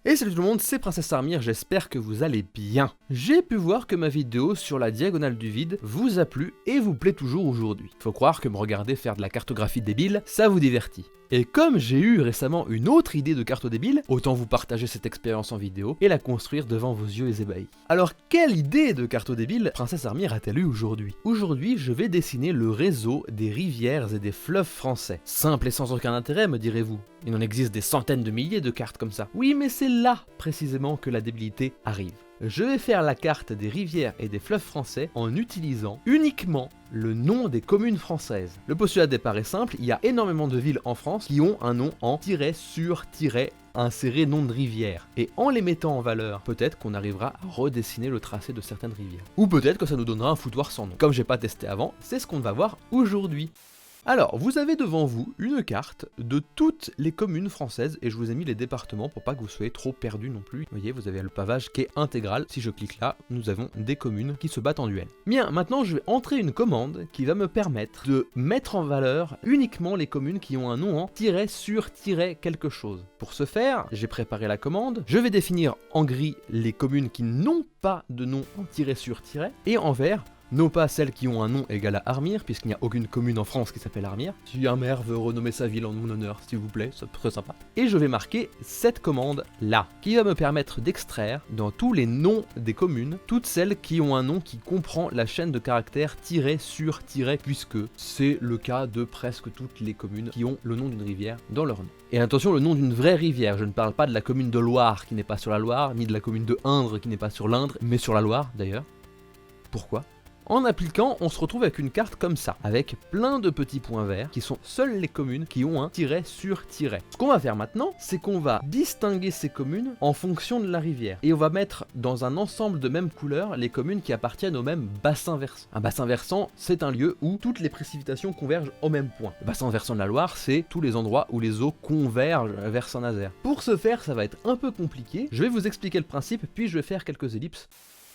Et salut tout le monde, c'est Princesse Armire, j'espère que vous allez bien. J'ai pu voir que ma vidéo sur la diagonale du vide vous a plu et vous plaît toujours aujourd'hui. Faut croire que me regarder faire de la cartographie débile, ça vous divertit. Et comme j'ai eu récemment une autre idée de carte débile, autant vous partager cette expérience en vidéo et la construire devant vos yeux ébahis. Alors quelle idée de carte débile Princesse Armire a-t-elle eu aujourd'hui? Aujourd'hui, je vais dessiner le réseau des rivières et des fleuves français. Simple et sans aucun intérêt, me direz-vous. Il en existe des centaines de milliers de cartes comme ça. Oui, mais c'est là, précisément, que la débilité arrive. Je vais faire la carte des rivières et des fleuves français en utilisant uniquement le nom des communes françaises. Le postulat de départ est simple, il y a énormément de villes en France qui ont un nom en tiret sur tiret inséré nom de rivière. Et en les mettant en valeur, peut-être qu'on arrivera à redessiner le tracé de certaines rivières. Ou peut-être que ça nous donnera un foutoir sans nom. Comme j'ai pas testé avant, c'est ce qu'on va voir aujourd'hui. Alors, vous avez devant vous une carte de toutes les communes françaises et je vous ai mis les départements pour pas que vous soyez trop perdus non plus. Vous voyez, vous avez le pavage qui est intégral. Si je clique là, nous avons des communes qui se battent en duel. Bien, maintenant je vais entrer une commande qui va me permettre de mettre en valeur uniquement les communes qui ont un nom en tiret sur tiret quelque chose. Pour ce faire, j'ai préparé la commande. Je vais définir en gris les communes qui n'ont pas de nom en tiret sur tiret et en vert non pas celles qui ont un nom égal à Armire, puisqu'il n'y a aucune commune en France qui s'appelle Armire. Si un maire veut renommer sa ville en mon honneur, s'il vous plaît, c'est très sympa. Et je vais marquer cette commande-là, qui va me permettre d'extraire, dans tous les noms des communes, toutes celles qui ont un nom qui comprend la chaîne de caractères tiret sur tiret, puisque c'est le cas de presque toutes les communes qui ont le nom d'une rivière dans leur nom. Et attention, le nom d'une vraie rivière, je ne parle pas de la commune de Loire qui n'est pas sur la Loire, ni de la commune de Indre qui n'est pas sur l'Indre, mais sur la Loire d'ailleurs. Pourquoi ? En appliquant, on se retrouve avec une carte comme ça, avec plein de petits points verts qui sont seules les communes qui ont un tiret sur tiret. Ce qu'on va faire maintenant, c'est qu'on va distinguer ces communes en fonction de la rivière. Et on va mettre dans un ensemble de mêmes couleurs les communes qui appartiennent au même bassin versant. Un bassin versant, c'est un lieu où toutes les précipitations convergent au même point. Le bassin versant de la Loire, c'est tous les endroits où les eaux convergent vers Saint-Nazaire. Pour ce faire, ça va être un peu compliqué. Je vais vous expliquer le principe, puis je vais faire quelques ellipses.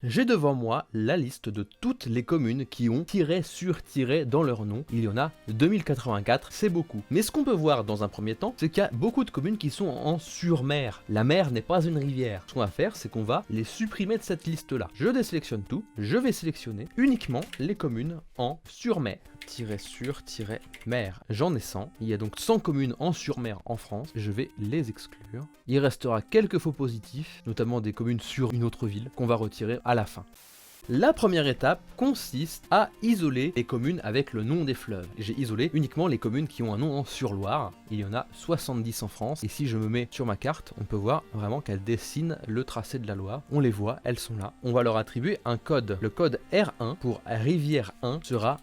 J'ai devant moi la liste de toutes les communes qui ont tiret sur tiret dans leur nom. Il y en a 2084, c'est beaucoup. Mais ce qu'on peut voir dans un premier temps, c'est qu'il y a beaucoup de communes qui sont en sur-mer. La mer n'est pas une rivière. Ce qu'on va faire, c'est qu'on va les supprimer de cette liste-là. Je désélectionne tout, je vais sélectionner uniquement les communes en sur-mer. Tiret sur tiret mer. J'en ai 100. Il y a donc 100 communes en sur-mer en France. Je vais les exclure. Il restera quelques faux positifs, notamment des communes sur une autre ville, qu'on va retirer à la fin. La première étape consiste à isoler les communes avec le nom des fleuves. J'ai isolé uniquement les communes qui ont un nom en sur-Loire. Il y en a 70 en France. Et si je me mets sur ma carte, on peut voir vraiment qu'elles dessinent le tracé de la Loire. On les voit, elles sont là. On va leur attribuer un code. Le code R1 pour rivière 1 sera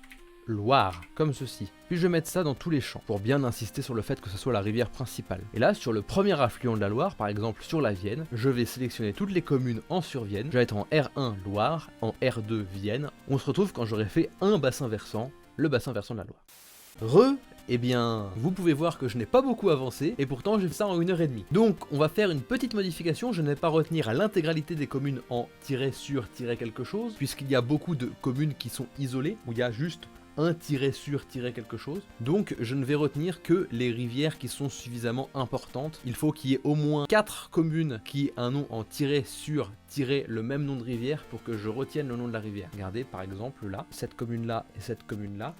Loire, comme ceci. Puis je vais mettre ça dans tous les champs, pour bien insister sur le fait que ce soit la rivière principale. Et là, sur le premier affluent de la Loire, par exemple sur la Vienne, je vais sélectionner toutes les communes en sur-Vienne. Je vais être en R1 Loire, en R2 Vienne. On se retrouve quand j'aurai fait un bassin versant, le bassin versant de la Loire. Eh bien, vous pouvez voir que je n'ai pas beaucoup avancé, et pourtant j'ai fait ça en 1h30. Donc, on va faire une petite modification, je ne vais pas retenir l'intégralité des communes en tiret sur tiret quelque chose, puisqu'il y a beaucoup de communes qui sont isolées, où il y a juste un tiret sur tiret quelque chose. Donc je ne vais retenir que les rivières qui sont suffisamment importantes. Il faut qu'il y ait au moins 4 communes qui aient un nom en tiret sur tiret le même nom de rivière pour que je retienne le nom de la rivière. Regardez par exemple là, cette commune là et cette commune là.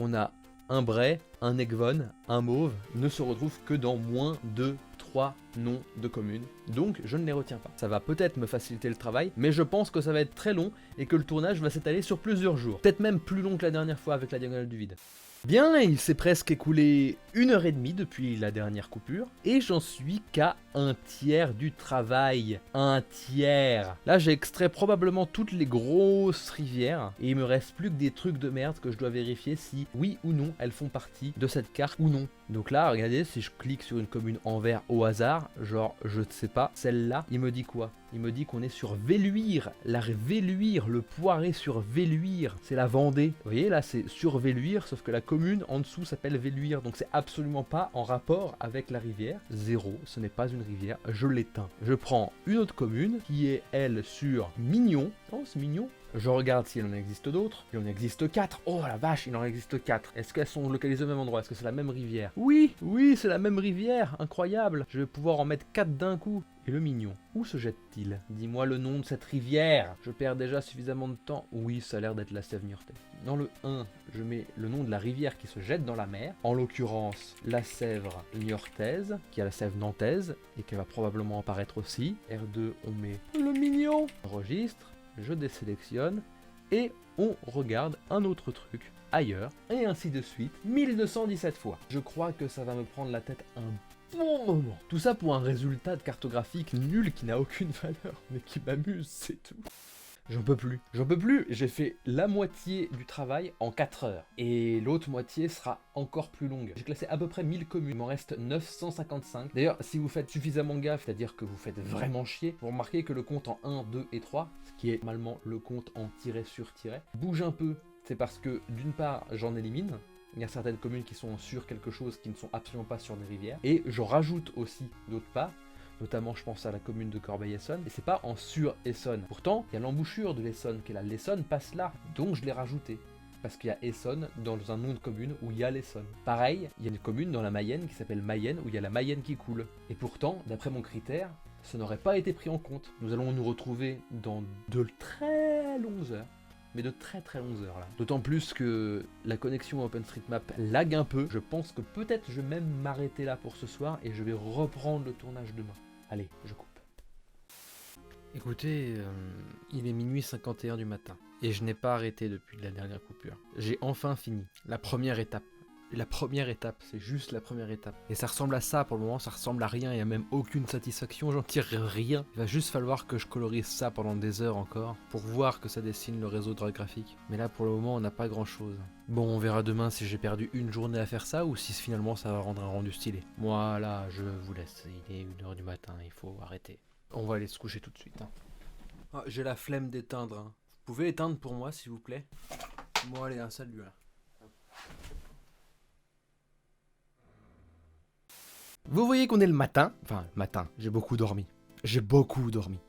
On a un Bray, un Egvon, un Mauve ne se retrouvent que dans moins de 3 noms de communes, donc je ne les retiens pas. Ça va peut-être me faciliter le travail, mais je pense que ça va être très long et que le tournage va s'étaler sur plusieurs jours. Peut-être même plus long que la dernière fois avec la diagonale du vide. Bien, il s'est presque écoulé 1h30 depuis la dernière coupure, et j'en suis qu'à un tiers du travail. Un tiers. Là, j'ai extrait probablement toutes les grosses rivières, et il me reste plus que des trucs de merde que je dois vérifier si, oui ou non, elles font partie de cette carte ou non. Donc là, regardez, si je clique sur une commune en vert au hasard, genre, je ne sais pas, celle-là, il me dit quoi? Il me dit qu'on est sur Velluire, Velluire, le poiré sur Velluire, c'est la Vendée. Vous voyez, là, c'est sur Velluire, sauf que la commune en dessous s'appelle Velluire, donc c'est absolument pas en rapport avec la rivière. 0, ce n'est pas une rivière, je l'éteins. Je prends une autre commune qui est, elle, sur Mignon. Oh, c'est mignon. Je regarde s'il en existe d'autres. Il en existe 4. Oh la vache, il en existe 4. Est-ce qu'elles sont localisées au même endroit? Est-ce que c'est la même rivière? Oui, oui, c'est la même rivière. Incroyable. Je vais pouvoir en mettre 4 d'un coup. Et le mignon, où se jette-t-il? Dis-moi le nom de cette rivière. Je perds déjà suffisamment de temps. Oui, ça a l'air d'être la Sève niortaise. Dans le 1, je mets le nom de la rivière qui se jette dans la mer. En l'occurrence, la Sèvre niortaise, qui a la Sève nantaise, et qui va probablement apparaître aussi. R2, on met le mignon. Enregistre, je désélectionne, et on regarde un autre truc ailleurs, et ainsi de suite, 1217 fois. Je crois que ça va me prendre la tête un bon moment. Tout ça pour un résultat de cartographique nul qui n'a aucune valeur, mais qui m'amuse, c'est tout. J'en peux plus, j'ai fait la moitié du travail en 4 heures, et l'autre moitié sera encore plus longue. J'ai classé à peu près 1000 communes, il m'en reste 955. D'ailleurs, si vous faites suffisamment gaffe, c'est-à-dire que vous faites vraiment chier, vous remarquez que le compte en 1, 2 et 3, ce qui est normalement le compte en tiret sur tiret, bouge un peu. C'est parce que, d'une part, j'en élimine. Il y a certaines communes qui sont sur quelque chose qui ne sont absolument pas sur des rivières. Et je rajoute aussi d'autre part, notamment je pense à la commune de Corbeil-Essonnes, et c'est pas en sur-Essonne. Pourtant, il y a l'embouchure de l'Essonne, qui est là. L'Essonne passe là, donc je l'ai rajouté. Parce qu'il y a Essonne dans un nom de commune où il y a l'Essonne. Pareil, il y a une commune dans la Mayenne qui s'appelle Mayenne, où il y a la Mayenne qui coule. Et pourtant, d'après mon critère, ce n'aurait pas été pris en compte. Nous allons nous retrouver dans de très longues heures. Mais de très longues heures là. D'autant plus que la connexion OpenStreetMap lag un peu. Je pense que peut-être je vais même m'arrêter là pour ce soir et je vais reprendre le tournage demain. Allez, je coupe. Écoutez, il est minuit 51 du matin et je n'ai pas arrêté depuis la dernière coupure. J'ai enfin fini la première étape. La première étape, c'est juste la première étape. Et ça ressemble à ça pour le moment, ça ressemble à rien, il n'y a même aucune satisfaction, j'en tire rien. Il va juste falloir que je colorise ça pendant des heures encore, pour voir que ça dessine le réseau graphique. Mais là pour le moment on n'a pas grand chose. Bon, on verra demain si j'ai perdu une journée à faire ça, ou si finalement ça va rendre un rendu stylé. Moi là, je vous laisse, il est 1h du matin, il faut arrêter. On va aller se coucher tout de suite. Hein. Ah, j'ai la flemme d'éteindre. Hein. Vous pouvez éteindre pour moi s'il vous plaît? Bon allez, un salut là. Vous voyez qu'on est le matin, j'ai beaucoup dormi.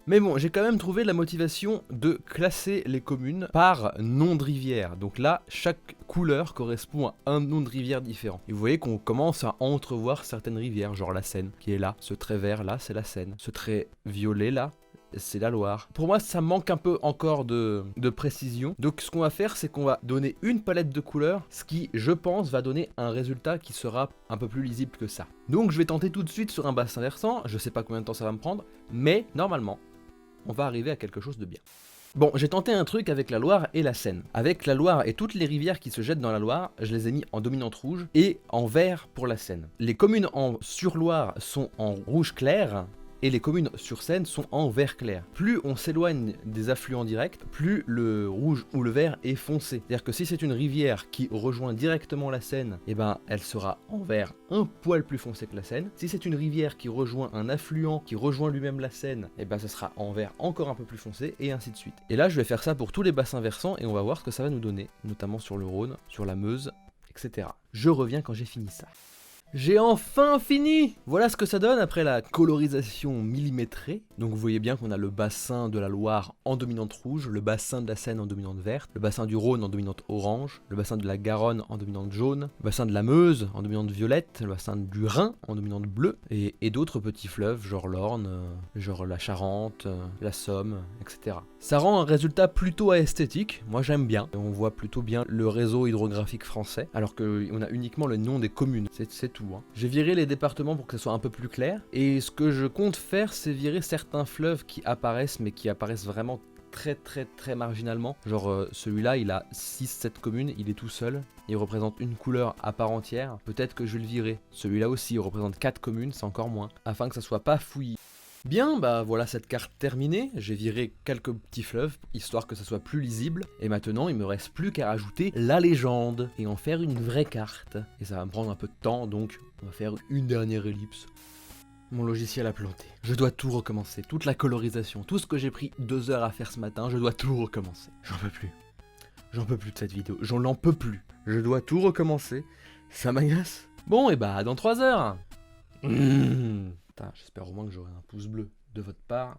Mais bon, j'ai quand même trouvé la motivation de classer les communes par nom de rivière. Donc là, chaque couleur correspond à un nom de rivière différent. Et vous voyez qu'on commence à entrevoir certaines rivières, genre la Seine, qui est là. Ce trait vert là, c'est la Seine. Ce trait violet là, c'est la Loire. Pour moi, ça manque un peu encore de précision. Donc ce qu'on va faire, c'est qu'on va donner une palette de couleurs, ce qui, je pense, va donner un résultat qui sera un peu plus lisible que ça. Donc je vais tenter tout de suite sur un bassin versant, je sais pas combien de temps ça va me prendre, mais normalement, on va arriver à quelque chose de bien. Bon, j'ai tenté un truc avec la Loire et la Seine. Avec la Loire et toutes les rivières qui se jettent dans la Loire, je les ai mis en dominante rouge et en vert pour la Seine. Les communes en sur-Loire sont en rouge clair, et les communes sur Seine sont en vert clair. Plus on s'éloigne des affluents directs, plus le rouge ou le vert est foncé. C'est-à-dire que si c'est une rivière qui rejoint directement la Seine, eh ben elle sera en vert un poil plus foncé que la Seine. Si c'est une rivière qui rejoint un affluent qui rejoint lui-même la Seine, eh ben ça sera en vert encore un peu plus foncé, et ainsi de suite. Et là je vais faire ça pour tous les bassins versants et on va voir ce que ça va nous donner, notamment sur le Rhône, sur la Meuse, etc. Je reviens quand j'ai fini ça. J'ai enfin fini! Voilà ce que ça donne après la colorisation millimétrée. Donc vous voyez bien qu'on a le bassin de la Loire en dominante rouge, le bassin de la Seine en dominante verte, le bassin du Rhône en dominante orange, le bassin de la Garonne en dominante jaune, le bassin de la Meuse en dominante violette, le bassin du Rhin en dominante bleue, et d'autres petits fleuves, genre l'Orne, genre la Charente, la Somme, etc. Ça rend un résultat plutôt esthétique, moi j'aime bien. On voit plutôt bien le réseau hydrographique français, alors qu'on a uniquement le nom des communes, c'est tout. J'ai viré les départements pour que ça soit un peu plus clair, et ce que je compte faire, c'est virer certains fleuves qui apparaissent, mais qui apparaissent vraiment très marginalement. Genre celui-là, il a 6-7 communes, il est tout seul, il représente une couleur à part entière, peut-être que je vais le virer. Celui-là aussi, il représente 4 communes, c'est encore moins, afin que ça soit pas fouillis. Bien, bah voilà cette carte terminée, j'ai viré quelques petits fleuves, histoire que ça soit plus lisible, et maintenant il me reste plus qu'à rajouter la légende, et en faire une vraie carte. Et ça va me prendre un peu de temps, donc on va faire une dernière ellipse. Mon logiciel a planté. Je dois tout recommencer, toute la colorisation, tout ce que j'ai pris 2 heures à faire ce matin, je dois tout recommencer. J'en peux plus. J'en peux plus de cette vidéo, j'en n'en peux plus. Je dois tout recommencer, ça m'agace. Bon, et bah dans 3 heures. J'espère au moins que j'aurai un pouce bleu de votre part.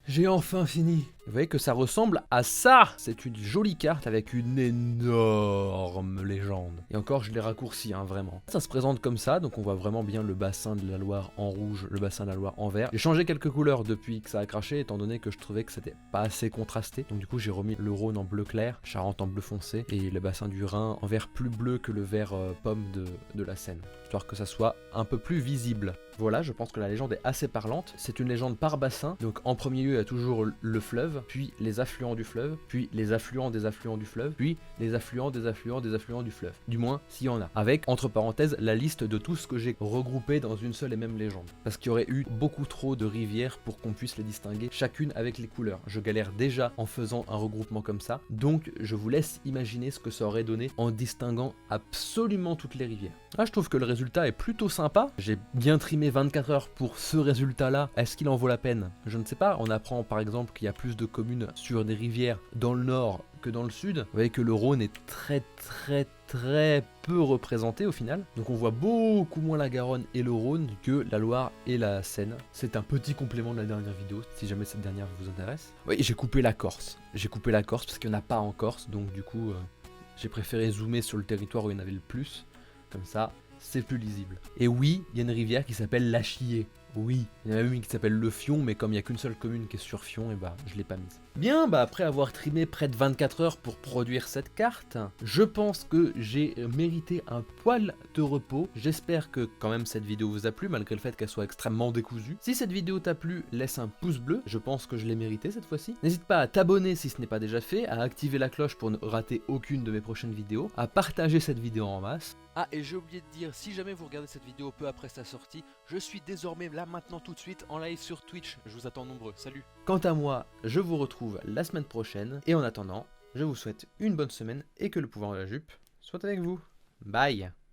J'ai enfin fini. Vous voyez que ça ressemble à ça. C'est une jolie carte avec une énorme légende. Et encore, je l'ai raccourci, hein, vraiment. Ça se présente comme ça, donc on voit vraiment bien le bassin de la Loire en rouge, le bassin de la Loire en vert. J'ai changé quelques couleurs depuis que ça a craché, étant donné que je trouvais que c'était pas assez contrasté. Donc du coup, j'ai remis le Rhône en bleu clair, Charente en bleu foncé, et le bassin du Rhin en vert plus bleu que le vert pomme de la Seine, histoire que ça soit un peu plus visible. Voilà, je pense que la légende est assez parlante. C'est une légende par bassin, donc en premier lieu, il y a toujours le fleuve, puis les affluents du fleuve, puis les affluents des affluents du fleuve, puis les affluents des affluents des affluents du fleuve. Du moins, s'il y en a. Avec, entre parenthèses, la liste de tout ce que j'ai regroupé dans une seule et même légende. Parce qu'il y aurait eu beaucoup trop de rivières pour qu'on puisse les distinguer, chacune avec les couleurs. Je galère déjà en faisant un regroupement comme ça, donc je vous laisse imaginer ce que ça aurait donné en distinguant absolument toutes les rivières. Ah, je trouve que le résultat est plutôt sympa. J'ai bien trimé 24 heures pour ce résultat-là. Est-ce qu'il en vaut la peine? Je ne sais pas. On apprend par exemple qu'il y a plus de communes sur des rivières dans le nord que dans le sud. Vous voyez que le Rhône est très peu représenté au final. Donc on voit beaucoup moins la Garonne et le Rhône que la Loire et la Seine. C'est un petit complément de la dernière vidéo, si jamais cette dernière vous intéresse. Oui, j'ai coupé la Corse. J'ai coupé la Corse parce qu'il n'y en a pas en Corse. Donc du coup, j'ai préféré zoomer sur le territoire où il y en avait le plus. Comme ça, c'est plus lisible. Et oui, il y a une rivière qui s'appelle l'Achillé. Oui, il y en a même une qui s'appelle le Fion, mais comme il n'y a qu'une seule commune qui est sur Fion, et bah je l'ai pas mise. Bien, bah après avoir trimé près de 24 heures pour produire cette carte, je pense que j'ai mérité un poil de repos. J'espère que quand même cette vidéo vous a plu, malgré le fait qu'elle soit extrêmement décousue. Si cette vidéo t'a plu, laisse un pouce bleu, je pense que je l'ai mérité cette fois-ci. N'hésite pas à t'abonner si ce n'est pas déjà fait, à activer la cloche pour ne rater aucune de mes prochaines vidéos, à partager cette vidéo en masse. Ah, et j'ai oublié de dire, si jamais vous regardez cette vidéo peu après sa sortie, je suis désormais là maintenant tout de suite en live sur Twitch. Je vous attends nombreux, salut. Quant à moi, je vous retrouve la semaine prochaine, et en attendant, je vous souhaite une bonne semaine et que le pouvoir de la jupe soit avec vous. Bye.